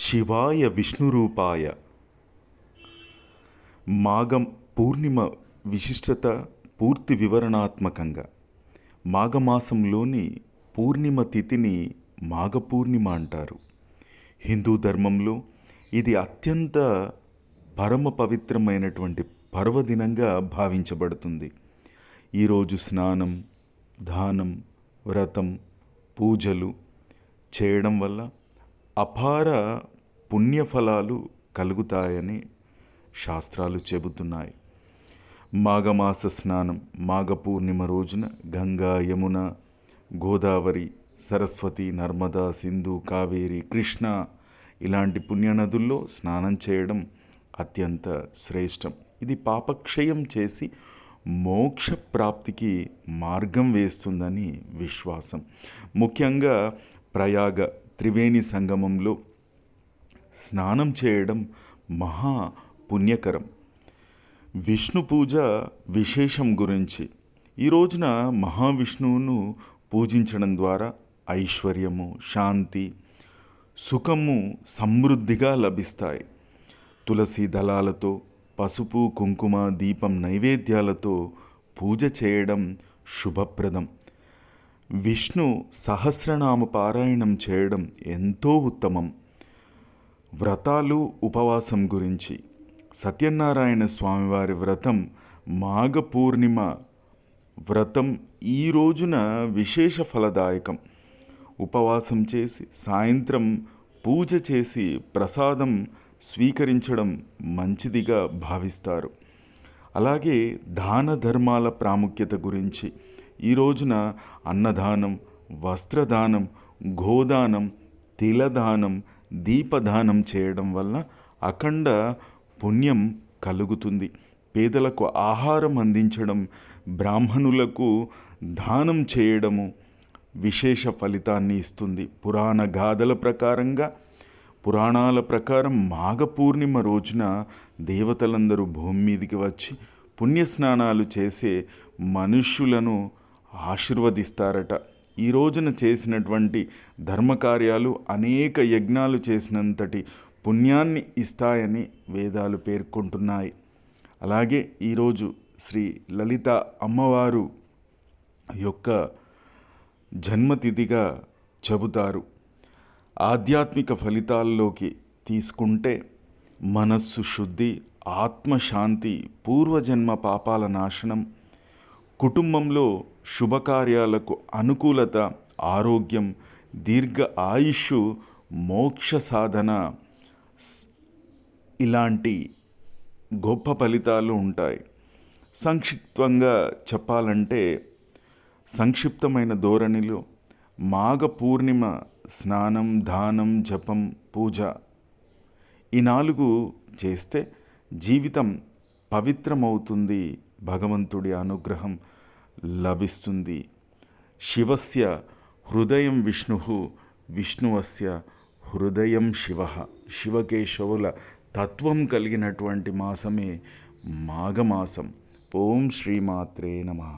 శివాయ విష్ణురూపాయ. మాఘం పూర్ణిమ విశిష్టత పూర్తి వివరణాత్మకంగా మాఘమాసంలోని పూర్ణిమ తిథిని మాఘపూర్ణిమ అంటారు. హిందూ ధర్మంలో ఇది అత్యంత పరమ పవిత్రమైనటువంటి పర్వదినంగా భావించబడుతుంది. ఈరోజు స్నానం, దానం, వ్రతం, పూజలు చేయడం వల్ల అపార పుణ్యఫలాలు కలుగుతాయని శాస్త్రాలు చెబుతున్నాయి. మాఘమాస స్నానం మాఘ పూర్ణిమ రోజున గంగా, యమున, గోదావరి, సరస్వతి, నర్మదా, సింధు, కావేరి, కృష్ణ ఇలాంటి పుణ్యనదుల్లో స్నానం చేయడం అత్యంత శ్రేష్టం. ఇది పాపక్షయం చేసి మోక్ష ప్రాప్తికి మార్గం వేస్తుందని విశ్వాసం. ముఖ్యంగా ప్రయాగ త్రివేణి సంగమంలో స్నానం చేయడం మహా పుణ్యకరం. విష్ణు పూజ విశేషం గురించి ఈ రోజున మహావిష్ణువును పూజించడం ద్వారా ఐశ్వర్యము, శాంతి, సుఖము సమృద్ధిగా లభిస్తాయి. తులసి దళాలతో, పసుపు, కుంకుమ, దీపం నైవేద్యాలతో పూజ చేయడం శుభప్రదం. విష్ణు సహస్రనామ పారాయణం చేయడం ఎంతో ఉత్తమం. వ్రతాలు, ఉపవాసం గురించి సత్యనారాయణ స్వామివారి వ్రతం మాఘ పూర్ణిమ వ్రతం ఈ రోజున విశేష ఫలదాయకం. ఉపవాసం చేసి సాయంత్రం పూజ చేసి ప్రసాదం స్వీకరించడం మంచిదిగా భావిస్తారు. అలాగే దాన ధర్మాల ప్రాముఖ్యత గురించి ఈ రోజున అన్నదానం, వస్త్రదానం, గోదానం, తిలదానం, దీపదానం చేయడం వల్ల అఖండ పుణ్యం కలుగుతుంది. పేదలకు ఆహారం అందించడం, బ్రాహ్మణులకు దానం చేయడము విశేష ఫలితాన్ని ఇస్తుంది. పురాణాల ప్రకారం మాఘ పూర్ణిమ రోజున దేవతలందరూ భూమి మీదికి వచ్చి పుణ్యస్నానాలు చేసే మనుష్యులను ఆశీర్వదిస్తారట. ఈ రోజున చేసినటువంటి ధర్మకార్యాలు అనేక యజ్ఞాలు చేసినంతటి పుణ్యాన్ని ఇస్తాయని వేదాలు పేర్కొంటున్నాయి. అలాగే ఈరోజు శ్రీ లలిత అమ్మవారు యొక్క జన్మతిథిగా చెబుతారు. ఆధ్యాత్మిక ఫలితాల్లోకి తీసుకుంటే మనస్సు శుద్ధి, ఆత్మశాంతి, పూర్వజన్మ పాపాల నాశనం, కుటుంబంలో శుభకార్యాలకు అనుకూలత, ఆరోగ్యం, దీర్ఘ ఆయుష్, మోక్ష సాధన ఇలాంటి గొప్ప ఫలితాలు ఉంటాయి. సంక్షిప్తంగా చెప్పాలంటే సంక్షిప్తమైన ధోరణిలో మాఘ పూర్ణిమ స్నానం, దానం, జపం, పూజ ఈ 4 చేస్తే జీవితం పవిత్రమవుతుంది. భగవంతుడి అనుగ్రహం లభిస్తుంది. శివస్య హృదయం విష్ణుః, విష్ణువస్య హృదయం శివః. శివకేశవుల తత్వం కలిగినటువంటి మాసమే మాఘమాసం. ఓం శ్రీమాత్రే నమః.